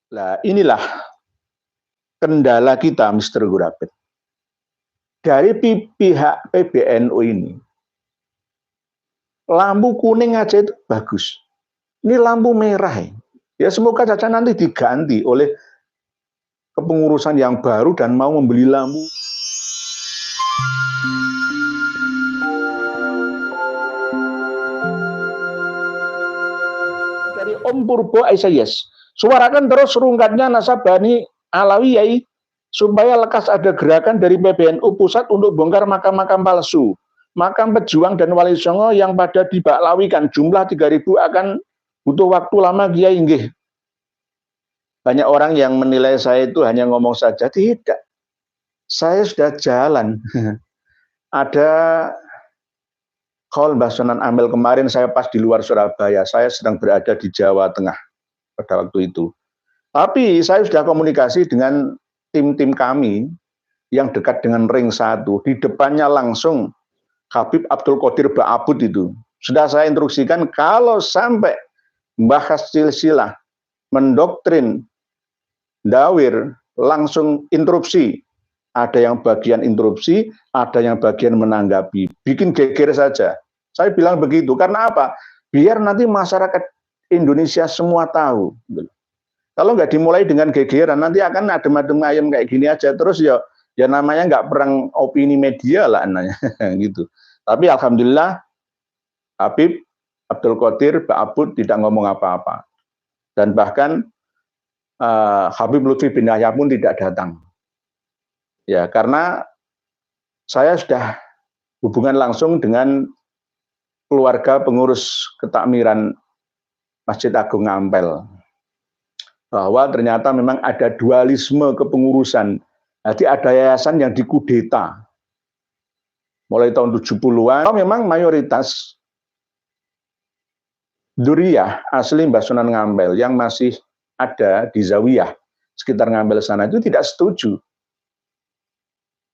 Nah, inilah kendala kita, Mr. Gurapit. Dari pihak PBNU ini, lampu kuning aja itu bagus. Ini lampu merah. Ya semoga saja nanti diganti oleh kepengurusan yang baru dan mau membeli lampu. Dari Om Purbo Aisyah, suarakan terus rungkatnya Nasabani Alawiyai supaya lekas ada gerakan dari PBNU pusat untuk bongkar makam-makam palsu. Makam pejuang dan wali songo yang pada dibaklawikan jumlah 3.000 akan butuh waktu lama Kiai nggih. Banyak orang yang menilai saya itu hanya ngomong saja, tidak. Saya sudah jalan. Ada call Mbah Sunan Ampel kemarin, saya pas di luar Surabaya, saya sedang berada di Jawa Tengah pada waktu itu. Tapi saya sudah komunikasi dengan tim-tim kami yang dekat dengan ring 1. Di depannya langsung Habib Abdul Qadir Ba'abud itu. Sudah saya instruksikan kalau sampai Mbah Silsilah mendoktrin Dawir, langsung interupsi. Ada yang bagian interupsi, ada yang bagian menanggapi. Bikin geger saja. Saya bilang begitu, karena apa? Biar nanti masyarakat Indonesia semua tahu. Kalau nggak dimulai dengan gegeran, nanti akan adem-adem ayam kayak gini aja. Terus ya namanya nggak perang opini media lah, namanya gitu. Tapi alhamdulillah Habib Abdul Qadir Ba'abud tidak ngomong apa-apa. Dan bahkan Habib Lutfi bin Yahya pun tidak datang. Ya, karena saya sudah hubungan langsung dengan keluarga pengurus ketakmiran Masjid Agung Ampel. Bahwa ternyata memang ada dualisme kepengurusan. Jadi ada yayasan yang dikudeta. Mulai tahun 70-an, memang mayoritas Duriyah asli Mbah Sunan Ngampel yang masih ada di Zawiyah sekitar Ngampel sana itu tidak setuju.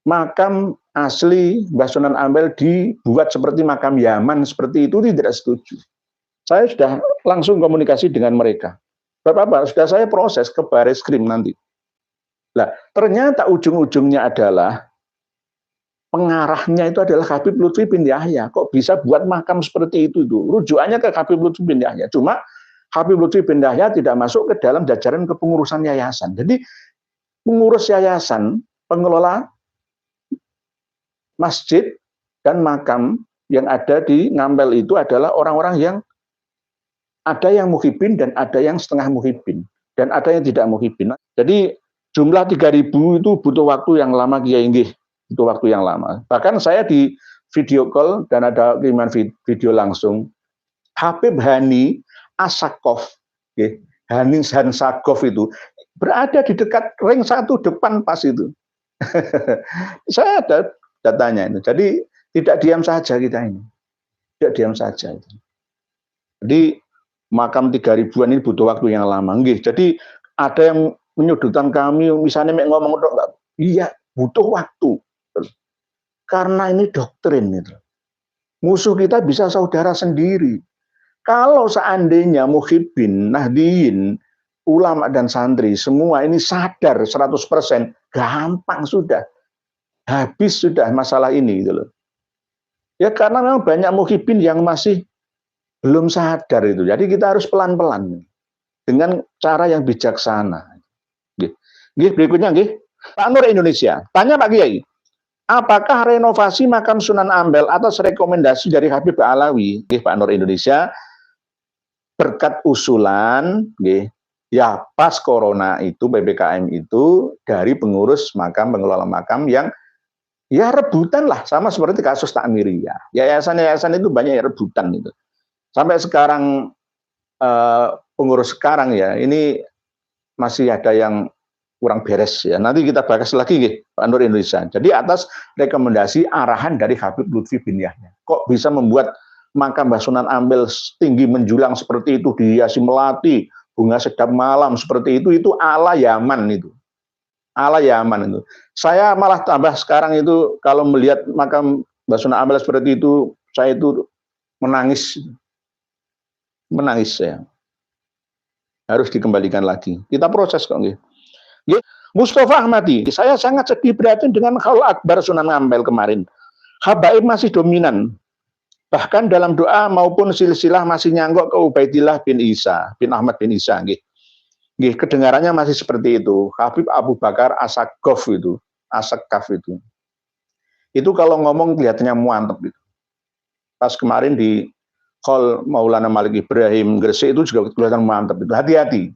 Makam asli Mbah Sunan Ampel dibuat seperti makam Yaman, seperti itu tidak setuju. Saya sudah langsung komunikasi dengan mereka. Bapak-bapak, sudah saya proses ke Bareskrim nanti. Nah, ternyata ujung-ujungnya adalah pengarahnya itu adalah Habib Lutfi bin Yahya. Kok bisa buat makam seperti itu? Rujukannya ke Habib Lutfi bin Yahya. Cuma Habib Lutfi bin Yahya tidak masuk ke dalam jajaran kepengurusan yayasan. Jadi pengurus yayasan, pengelola masjid dan makam yang ada di Ngampel itu adalah orang-orang yang ada yang muhibin dan ada yang setengah muhibin dan ada yang tidak muhibin. Jadi jumlah 3.000 itu butuh waktu yang lama, Kiai nggih, butuh waktu yang lama. Bahkan saya di video call dan ada kiriman video langsung Habib Hani Asakov, Hani Hansakov itu berada di dekat ring 1 depan pas itu. Saya ada datanya itu. Jadi tidak diam saja kita ini. Tidak diam saja itu. Jadi makam 3.000-an ini butuh waktu yang lama. Jadi ada yang menyudutkan kami, misalnya ngomong enggak, iya butuh waktu. Karena ini doktrin itu. Musuh kita bisa saudara sendiri. Kalau seandainya muhibin, nahdiyin, ulama dan santri semua ini sadar 100%, gampang sudah. Habis sudah masalah ini gitu loh. Ya karena memang banyak muhibin yang masih belum sadar itu. Jadi kita harus pelan-pelan dengan cara yang bijaksana. Berikutnya, Pak Nur Indonesia. Tanya Pak Kiai, apakah renovasi makam Sunan Ampel atas rekomendasi dari Habib Alawi, Pak Nur Indonesia, berkat usulan, ya pas corona itu, PPKM itu, dari pengurus makam, pengelola makam yang ya rebutan lah, sama seperti kasus Takmiriyah. Yayasan-yayasan itu banyak yang rebutan itu. Sampai sekarang pengurus sekarang ya ini masih ada yang kurang beres ya. Nanti kita bahas lagi Pak Nur Indonesia. Jadi atas rekomendasi arahan dari Habib Lutfi bin Yahya. Kok bisa membuat makam Mbah Sunan Ampel tinggi menjulang seperti itu, dihiasi melati, bunga sedap malam seperti itu ala Yaman itu. Ala Yaman itu. Saya malah tambah sekarang itu kalau melihat makam Mbah Sunan Ampel seperti itu, saya itu menangis. Menangis saya. harus dikembalikan lagi. Kita proses kok nggih. Nggih, Mustafa Ahmadi, saya sangat sedih prihatin dengan Khaul Akbar Sunan Ampel kemarin. Habaib masih dominan. Bahkan dalam doa maupun silsilah masih nyanggok ke Ubaidillah bin Isa, bin Ahmad bin Isa nggih. Nggih, kedengarannya masih seperti itu. Habib Abu Bakar Asakaf itu, Asakaf itu. Itu kalau ngomong kelihatannya muantep gitu. Pas kemarin di Hall Maulana Malik Ibrahim Gresik itu juga kelihatan mantap itu. Hati-hati.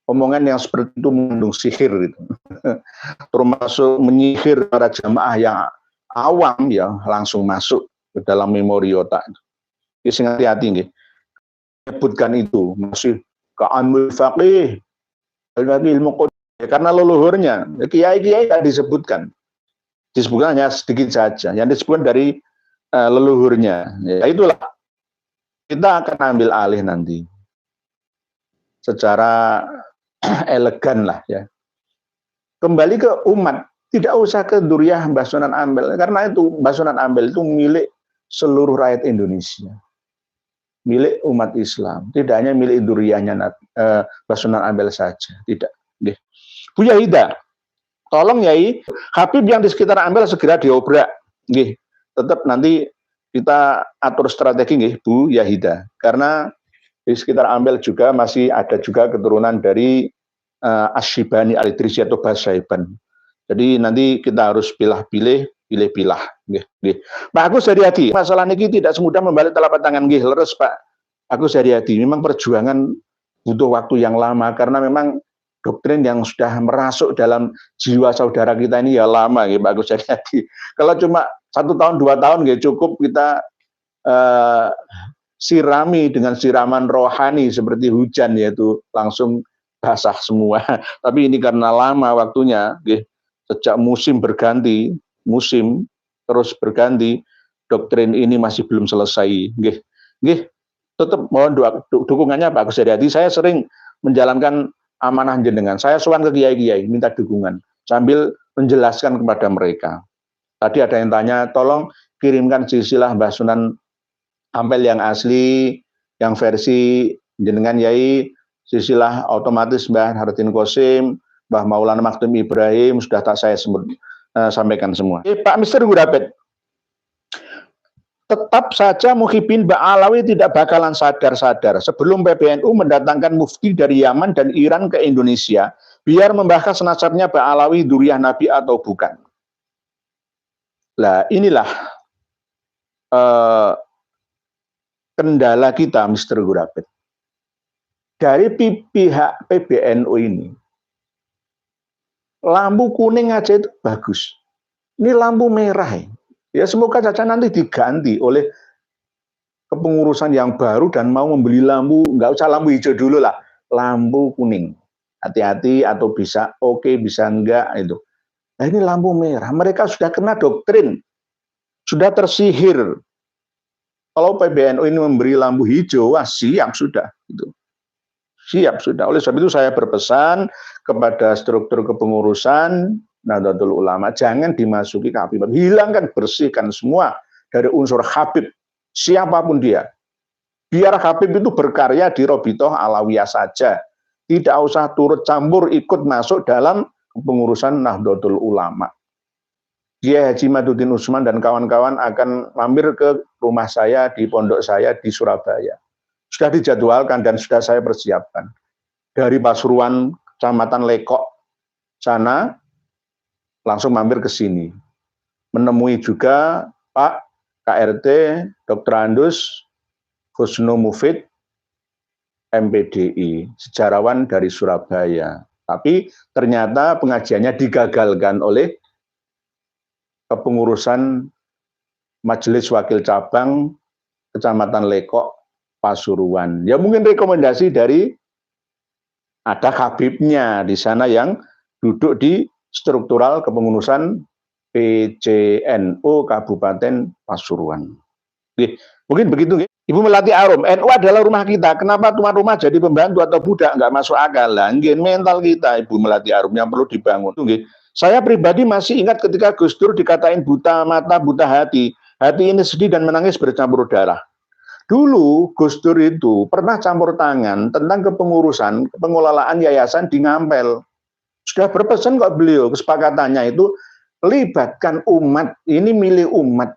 Omongan yang seperti itu mengandung sihir gitu. Termasuk menyihir para jamaah yang awam ya langsung masuk ke dalam memori otak. Jadi hati-hati nggih. Sebutkan itu masih ka'amul faqih ilmu karena leluhurnya kiai-kiai tidak disebutkan. Disebutkan hanya sedikit saja. Yang disebutkan dari leluhurnya. Ya itulah. Kita akan ambil alih nanti secara elegan lah ya. Kembali ke umat, tidak usah ke Duriyah Mbah Sunan Ampel karena itu Mbah Sunan Ampel itu milik seluruh rakyat Indonesia, milik umat Islam, tidak hanya milik Duriyahnya Mbah Sunan Ampel saja, tidak. Bu Yahida, tolong Yai, Habib yang di sekitar Ampel segera diobrak, nggih. Tetap nanti kita atur strategi nggih Bu Yahida, karena di sekitar Ampel juga masih ada juga keturunan dari Asyibani Al-Idrisi atau Basaiban. Jadi nanti kita harus pilih-pilih, pilih-pilah nggih. Pak Agus Haryadi, masalah niki tidak semudah membalik telapak tangan nggih, leres Pak Agus Haryadi. Memang perjuangan butuh waktu yang lama karena memang doktrin yang sudah merasuk dalam jiwa saudara kita ini ya lama nggih Pak Agus Haryadi. Kalau cuma 1 tahun 2 tahun nggak cukup kita sirami dengan siraman rohani seperti hujan yaitu langsung basah semua. Tapi ini karena lama waktunya, sejak musim berganti, musim terus berganti, doktrin ini masih belum selesai. Tetap mohon dukungannya Pak Agus Haryadi. Saya sering menjalankan amanah jenengan. Saya sowan ke kiai-kiai minta dukungan sambil menjelaskan kepada mereka. Tadi ada yang tanya, tolong kirimkan silsilah Mbah Sunan Ampel yang asli, yang versi jenengan Yai, silsilah otomatis Mbah Hardin Qasim, Mbah Maulana Maktum Ibrahim, sudah tak saya sampaikan semua. Pak Mr. Gurabet, tetap saja Muhyiddin Ba'alawi tidak bakalan sadar-sadar sebelum PBNU mendatangkan mufti dari Yaman dan Iran ke Indonesia, biar membahas nasabnya Ba'alawi Duriyah Nabi atau bukan. Lah inilah kendala kita Mr. Gurabet. Dari pihak PBNU ini, lampu kuning aja itu bagus. Ini lampu merah. Ya semoga saja nanti diganti oleh kepengurusan yang baru dan mau membeli lampu, nggak usah lampu hijau dulu lah, lampu kuning. Hati-hati atau bisa oke, bisa enggak itu. Nah ini lampu merah, mereka sudah kena doktrin, sudah tersihir. Kalau PBNU ini memberi lampu hijau, wah siap sudah. Gitu. Siap sudah. Oleh sebab itu saya berpesan kepada struktur kepengurusan Nahdlatul Ulama, jangan dimasuki ke Habib. Hilangkan, bersihkan semua dari unsur Habib, siapapun dia. Biar Habib itu berkarya di Robitoh Alawiyah saja. Tidak usah turut campur ikut masuk dalam kepengurusan Nahdlatul Ulama. Kiai Haji Maduddin Usman dan kawan-kawan akan mampir ke rumah saya di pondok saya di Surabaya. Sudah dijadwalkan dan sudah saya persiapkan. Dari Pasuruan, Kecamatan Lekok sana, langsung mampir ke sini. Menemui juga Pak KRT Dr. Andus Husnu Mufid, MPDI, sejarawan dari Surabaya. Tapi ternyata pengajiannya digagalkan oleh kepengurusan Majelis Wakil Cabang Kecamatan Lekok, Pasuruan. Ya mungkin rekomendasi dari ada Habibnya di sana yang duduk di struktural kepengurusan PCNU Kabupaten Pasuruan. Mungkin begitu. Ibu Melati Arum, NU adalah rumah kita. Kenapa tuan rumah jadi pembantu atau budak? Nggak masuk akal lah. Mental kita, Ibu Melati Arum, yang perlu dibangun. Saya pribadi masih ingat ketika Gus Dur dikatain buta mata, buta hati. Hati ini sedih dan menangis bercampur darah. Dulu Gus Dur itu pernah campur tangan tentang kepengurusan, pengelolaan yayasan di Ngampel. Sudah berpesan kok beliau, kesepakatannya itu libatkan umat, ini milik umat.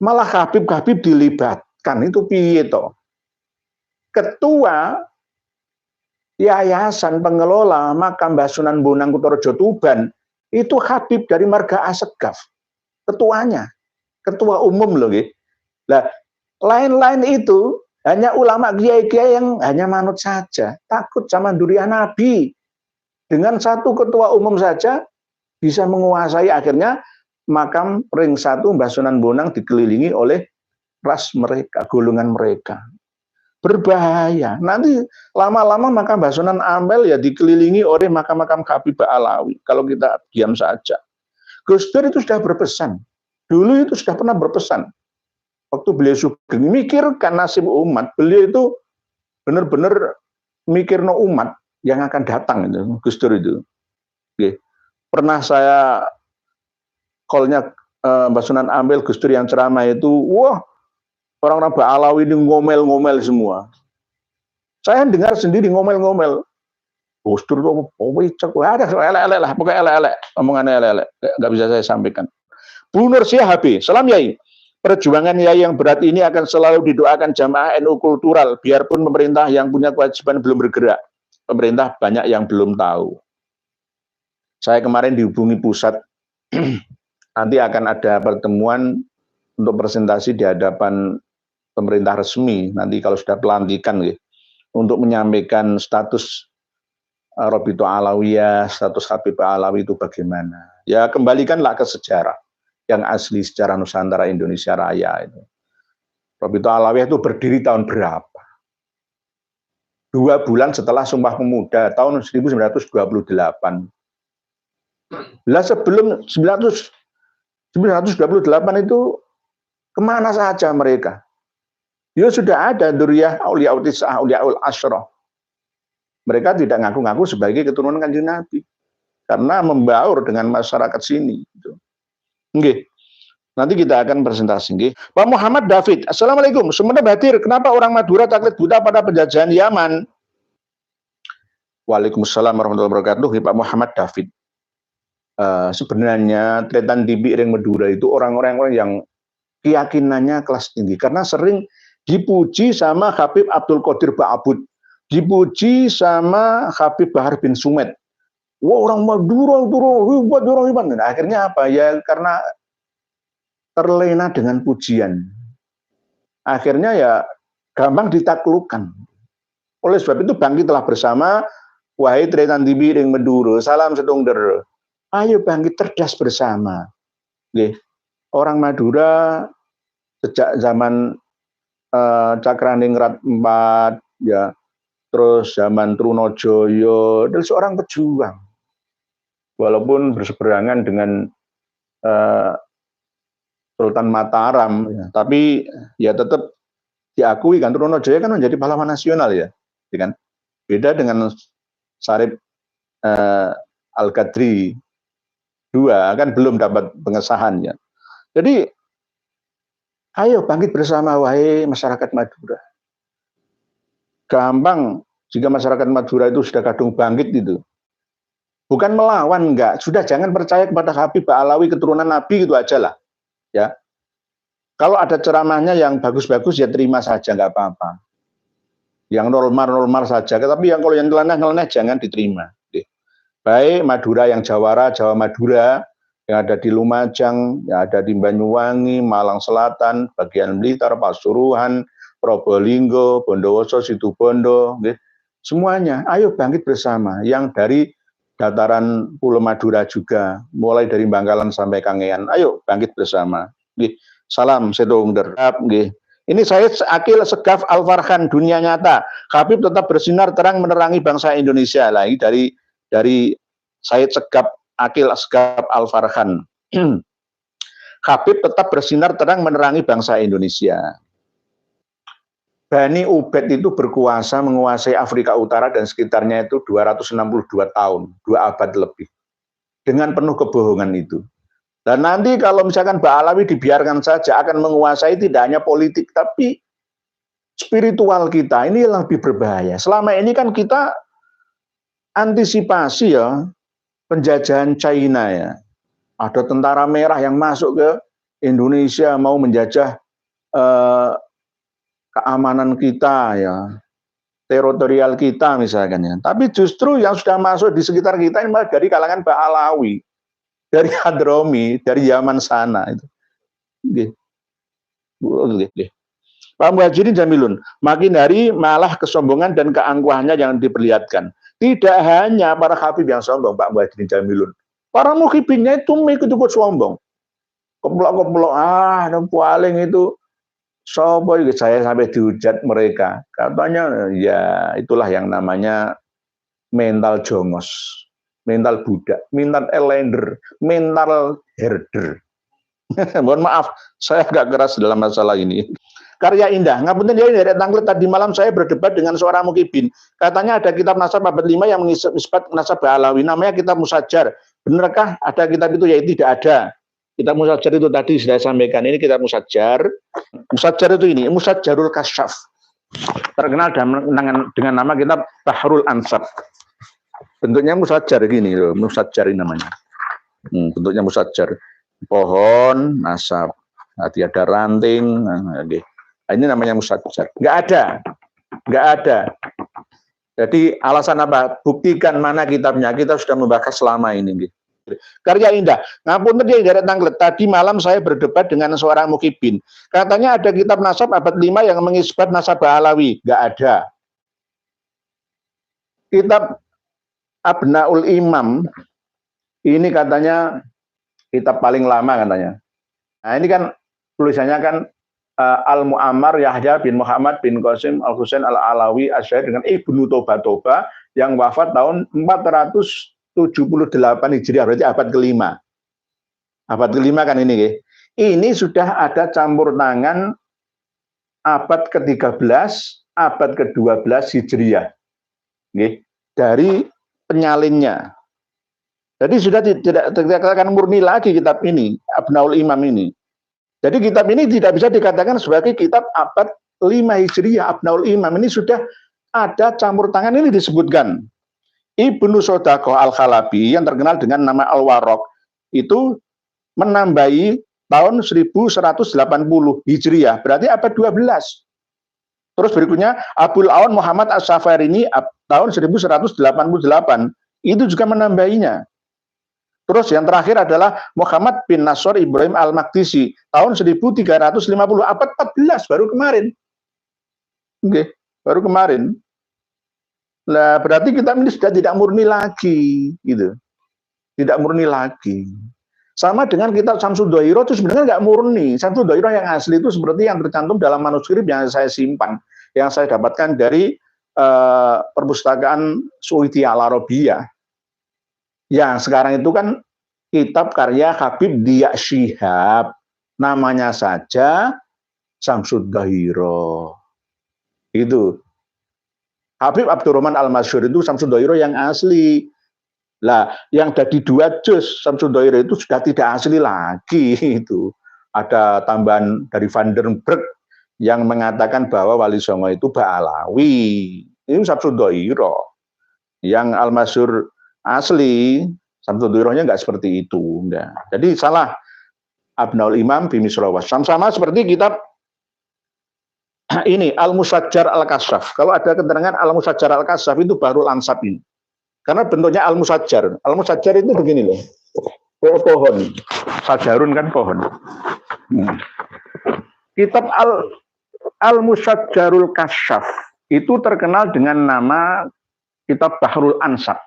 Malah Habib-Habib dilibatkan, itu piye toh? Ketua yayasan pengelola makam Mbah Sunan Bonang Kutorejo Tuban itu Habib dari Marga Assegaf, ketuanya, ketua umum loh. Nah, lain-lain itu hanya ulama kiai-kiai yang hanya manut saja, takut sama durian Nabi. Dengan satu ketua umum saja bisa menguasai, akhirnya makam ring 1 Mbah Sunan Bonang dikelilingi oleh ras mereka, golongan mereka. Berbahaya. Nanti lama-lama makam Mbah Sunan Ampel ya dikelilingi oleh makam-makam Habib Alawi. Kalau kita diam saja. Gus Dur itu sudah berpesan. Dulu itu sudah pernah berpesan. Waktu beliau sugeng, mikirkan nasib umat. Beliau itu benar-benar mikir no umat yang akan datang itu, Gus Dur itu. Oke. Pernah saya call-nya Mbah Sunan Ampel, Gus Dur yang ceramah itu, wah, orang-orang Ba'alawi ini ngomel-ngomel semua. Saya dengar sendiri ngomel-ngomel. Gus Dur itu ada elek-elek lah, pokoknya elek-elek, omongannya elek-elek, nggak bisa saya sampaikan. Bu Nursia HB, salam Yai. Perjuangan Yai yang berat ini akan selalu didoakan jamaah NU kultural, biarpun pemerintah yang punya kewajiban belum bergerak. Pemerintah banyak yang belum tahu. Saya kemarin dihubungi pusat, nanti akan ada pertemuan untuk presentasi di hadapan pemerintah resmi, nanti kalau sudah pelantikan, untuk menyampaikan status Robito Alawiyah, status Habib Alawi itu bagaimana. Ya kembalikanlah ke sejarah yang asli, sejarah Nusantara Indonesia Raya itu. Robito Alawiyah itu berdiri tahun berapa? 2 bulan setelah Sumpah Pemuda tahun 1928. Lah sebelum 1928 itu kemana saja mereka? Ya sudah ada Duriyah Auliyaul Tis'ah, Auliyaul Asyrah. Mereka tidak ngaku-ngaku sebagai keturunan Kanjeng Nabi karena membaur dengan masyarakat sini. Nggih. Nanti kita akan presentasi. Nggih. Pak Muhammad David, Assalamualaikum. Sebenarnya Batir, kenapa orang Madura taklid buta pada penjajahan Yaman? Waalaikumsalam warahmatullahi wabarakatuh. Pak Muhammad David. Sebenarnya Tretan Tibi Ring Madura itu orang-orang yang keyakinannya kelas tinggi karena sering dipuji sama Habib Abdul Qadir Ba'abud, dipuji sama Habib Bahar bin Sumed. Wah, orang Madura itu hebat, orang hebat. Nah, akhirnya apa ya? Karena terlena dengan pujian. Akhirnya ya gampang ditaklukkan. Oleh sebab itu bangkitlah bersama, wahai Tretan Tibi Ring Madura, salam setungder. Ayo bangkit cerdas bersama. Oke. Orang Madura sejak zaman Cakraningrat IV, ya, terus zaman Trunojoyo, dan seorang pejuang. Walaupun berseberangan dengan Sultan Mataram, ya, tapi ya tetap diakui kan Trunojoyo kan menjadi pahlawan nasional ya, kan? Beda dengan Syarif Al-Qadri II kan belum dapat pengesahannya. Jadi ayo bangkit bersama wahai masyarakat Madura. Gampang jika masyarakat Madura itu sudah kadung bangkit itu. Bukan melawan, enggak. Sudah jangan percaya kepada Habib Alawi keturunan Nabi gitu aja lah. Ya. Kalau ada ceramahnya yang bagus-bagus ya terima saja, enggak apa-apa. Yang normal-normal saja. Tapi yang kalau yang nyeleneh-nyeleneh jangan diterima. Baik Madura yang Jawara, Jawa Madura, yang ada di Lumajang, yang ada di Banyuwangi, Malang Selatan, bagian Blitar, Pasuruan, Probolinggo, Bondowoso, Situbondo, semuanya. Ayo bangkit bersama. Yang dari dataran Pulau Madura juga, mulai dari Bangkalan sampai Kangean. Ayo bangkit bersama. Salam setungder. Ini saya Akil Segaf Al-Farhan, dunia nyata. Habib tetap bersinar terang menerangi bangsa Indonesia. Lagi dari Said Segaf Akil Segaf Al-Farhan. Habib tetap bersinar terang menerangi bangsa Indonesia. Bani Ubaid itu berkuasa menguasai Afrika Utara dan sekitarnya itu 262 tahun, 2 abad lebih. Dengan penuh kebohongan itu. Dan nanti kalau misalkan Ba'alawi dibiarkan saja akan menguasai tidak hanya politik tapi spiritual kita. Ini yang lebih berbahaya. Selama ini kan kita antisipasi ya penjajahan China ya. Ada tentara merah yang masuk ke Indonesia mau menjajah keamanan kita ya, teritorial kita misalkan ya. Tapi justru yang sudah masuk di sekitar kita ini malah dari kalangan Ba'alawi, dari Hadromi, dari Yaman sana itu. Pak Muhajirin Jamilun, makin hari malah kesombongan dan keangkuhannya yang diperlihatkan. Tidak hanya para habib yang sombong, Pak Muhajirin Jamilun. Para muhibinnya itu ikut-ikut sombong. Keplok-keplok, paling itu sombong, saya sampai dihujat mereka. Katanya, ya itulah yang namanya mental jongos, mental budak, mental elender, mental herder. Mohon maaf, saya agak keras dalam masalah ini. Karya indah, ngapunten ya dari tanglet tadi malam saya berdebat dengan seorang mukibin. Katanya ada kitab nasab abad 5 yang mengisbat nasab Ba'alawi, namanya kitab Musajar. Benarkah ada kitab itu? Ya tidak ada. Kitab Musajar itu tadi sudah saya sampaikan, ini kitab Musajar. Musajar itu ini, Musajarul Kasyaf. Terkenal dengan nama kitab Bahrul Ansab. Bentuknya Musajar gini loh, Musajar ini namanya. Bentuknya Musajar. Pohon, nasab, nanti ada ranting, ini namanya Musajar. Nggak ada. Jadi alasan apa? Buktikan mana kitabnya. Kita sudah membahas selama ini. Karya indah. Ngapunten dia dari tanglet. Tadi malam saya berdebat dengan seorang mukibin. Katanya ada kitab nasab abad 5 yang mengisbat nasab Ba'alawi. Nggak ada. Kitab Abnaul Imam ini katanya kitab paling lama katanya. Nah ini kan tulisannya kan Al-Mu'ammar Yahya bin Muhammad bin Qasim Al-Husain Al-Alawi Asy'ari dengan Ibnu Toba yang wafat tahun 478 Hijriah, berarti abad kelima. Abad kelima kan ini. Ini sudah ada campur tangan abad ke-13, abad ke-12 Hijriah. Dari penyalinnya. Jadi sudah tidak akan murni lagi kitab ini, Abnaul Imam ini. Jadi kitab ini tidak bisa dikatakan sebagai kitab abad 5 Hijriah, Abnaul Imam. Ini sudah ada campur tangan, ini disebutkan. Ibnu Sodaqoh Al-Khalabi yang terkenal dengan nama Al-Warraq itu menambahi tahun 1180 Hijriah, berarti abad 12. Terus berikutnya Abul Aun Muhammad As-Safarini tahun 1188, itu juga menambahinya. Terus yang terakhir adalah Muhammad bin Nasr Ibrahim Al-Maqdisi tahun 1350, abad 14, baru kemarin. Baru kemarin. Nah, berarti kita ini sudah tidak murni lagi, gitu. Tidak murni lagi. Sama dengan kitab Syamsud Dhairah itu sebenarnya nggak murni. Syamsud Dhairah yang asli itu seperti yang tercantum dalam manuskrip yang saya simpan, yang saya dapatkan dari perpustakaan Suwidi Al-Arabiyah. Yang sekarang itu kan kitab karya Habib Diya Shihab, namanya saja Syamsud Dhairah. Itu Habib Abdurrahman Al-Masyhur itu Syamsud Dhairah yang asli. Lah, yang jadi 2 juz Syamsud Dhairah itu sudah tidak asli lagi itu. Ada tambahan dari Van den Berg yang mengatakan bahwa Wali Songo itu Ba'alawi. Ini Syamsud Dhairah. Yang Al-Masyhur asli, Syamsud Dhairahnya enggak seperti itu, enggak. Jadi salah Abnaul Imam bi Misrawas. Sama-sama seperti kitab ini Al-Musajjar Al-Kasyaf. Kalau ada keterangan Al-Musajjar Al-Kasyaf itu Bahrul Ansab ini. Karena bentuknya Al-Musajjar. Al-Musajjar itu begini loh. Pohon. Sajarun kan pohon. Kitab Al-Musajjarul Kasyaf itu terkenal dengan nama kitab Bahrul Ansab.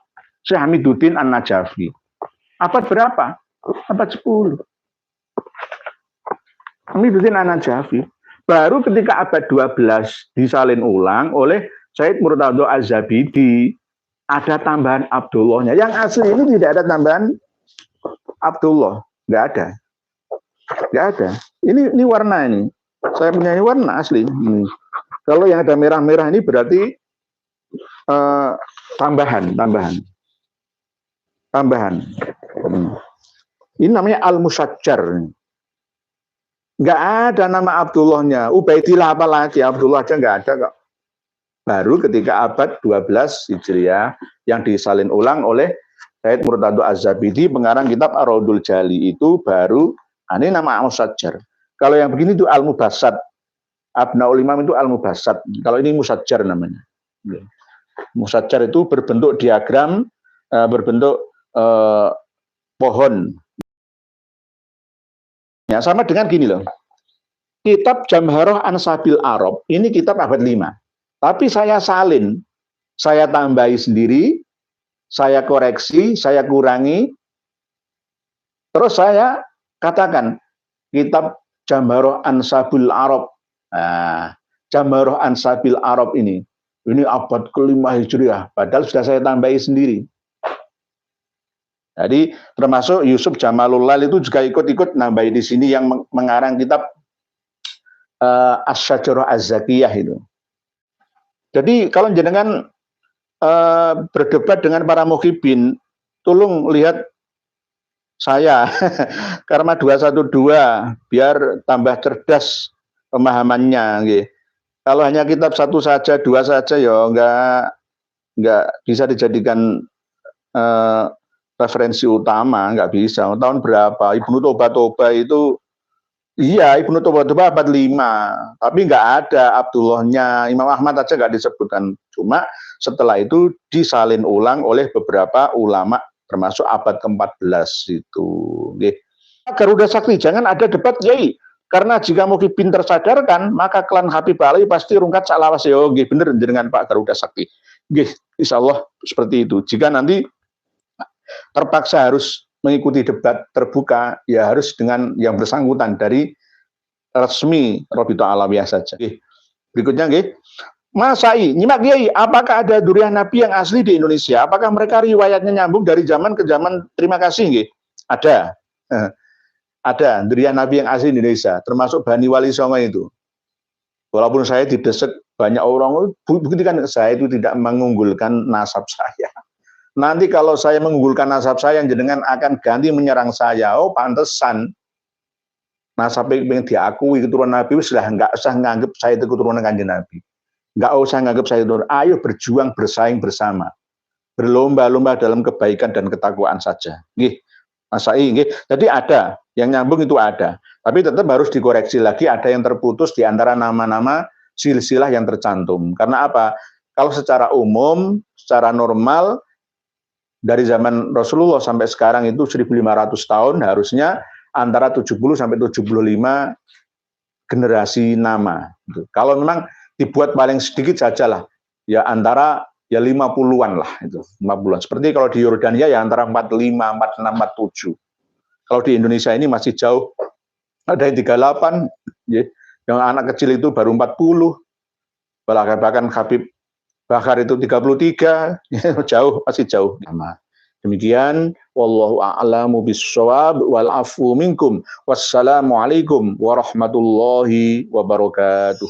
Syekh Hamiduddin An-Najafi. Abad berapa? Abad 10. Hamiduddin An-Najafi. Baru ketika abad 12 disalin ulang oleh Said Murtadho Az-Zabidi, ada tambahan Abdullahnya. Yang asli ini tidak ada tambahan Abdullah. Nggak ada. Nggak ada. Ini warna ini. Saya punya warna asli. Ini. Kalau yang ada merah-merah ini berarti tambahan. Ini namanya Al-Musajjar. Nggak ada nama Abdullahnya. Ubaidillah apa lagi? Abdullah aja nggak ada kok. Baru ketika abad 12 Hijriah yang disalin ulang oleh Said Murtado Az-Zabidi, pengarang kitab Ar-Raudul Jali, itu baru ini nama Al-Musajjar. Kalau yang begini itu Al-Mubassat. Abnaul Imam itu Al-Mubassat. Kalau ini Musajjar namanya. Musajjar itu berbentuk diagram, berbentuk pohon. Ya, sama dengan gini loh. Kitab Jamharoh Ansabil Arab, ini kitab abad 5. Tapi saya salin, saya tambahi sendiri, saya koreksi, saya kurangi, terus saya katakan, kitab Jamharoh Ansabil Arab. Nah, Jamharoh Ansabil Arab ini abad ke-5 Hijriah, padahal sudah saya tambahi sendiri. Jadi termasuk Yusuf Jamalullah itu juga ikut-ikut nambahi di sini yang mengarang kitab Asy-Syajarah Az-Zakiyah itu. Jadi kalau jenengan berdebat dengan para mukhibin, tolong lihat saya karena 212 biar tambah cerdas pemahamannya. Gitu. Kalau hanya kitab satu saja, dua saja, ya nggak bisa dijadikan referensi utama, nggak bisa. Tahun berapa? Ibnu Toba itu, iya Ibnu Toba abad 5, tapi nggak ada Abdullahnya. Imam Ahmad aja nggak disebutkan. Cuma setelah itu disalin ulang oleh beberapa ulama, termasuk abad ke-14 itu. Garuda Sakti, jangan ada debat, yai. Karena jika Mukhibin tersadarkan, maka klan Habib Ali pasti rungkat salawas. Yo, bener dengan Pak Garuda Sakti. Insya Allah seperti itu. Jika nanti terpaksa harus mengikuti debat terbuka, ya harus dengan yang bersangkutan dari resmi Rabithah Alawiyah saja. Berikutnya, Mas Sai, nyimak Kiai, apakah ada durian Nabi yang asli di Indonesia? Apakah mereka riwayatnya nyambung dari zaman ke zaman? Terima kasih, ada. Ada durian Nabi yang asli di Indonesia, termasuk Bani Wali Songo itu. Walaupun saya didesek banyak orang, buktikan saya itu tidak mengunggulkan nasab saya. Nanti kalau saya mengunggulkan nasab saya, jenengan akan ganti menyerang saya. Oh, pantesan nasab yang diakui keturunan Nabi, sudah nggak usah nganggap saya itu keturunan Kanjeng Nabi. Nggak usah nganggap saya itu. Ayo berjuang, bersaing bersama. Berlomba-lomba dalam kebaikan dan ketakwaan saja. Mas Sai, jadi ada yang nyambung, itu ada. Tapi tetap harus dikoreksi lagi, ada yang terputus di antara nama-nama silsilah yang tercantum. Karena apa? Kalau secara umum, secara normal, dari zaman Rasulullah sampai sekarang itu 1.500 tahun, harusnya antara 70 sampai 75 generasi nama. Kalau memang dibuat paling sedikit sajalah, ya antara 50-an lah, itu 50-an. Seperti kalau di Yordania ya antara 45, 46, 47. Kalau di Indonesia ini masih jauh, ada yang 38, ya. Yang anak kecil itu baru 40, bahkan Habib Bahar itu 33, jauh, masih jauh. Demikian, wallahu a'lamu bissawab wal afu minkum. Wassalamualaikum warahmatullahi wabarakatuh.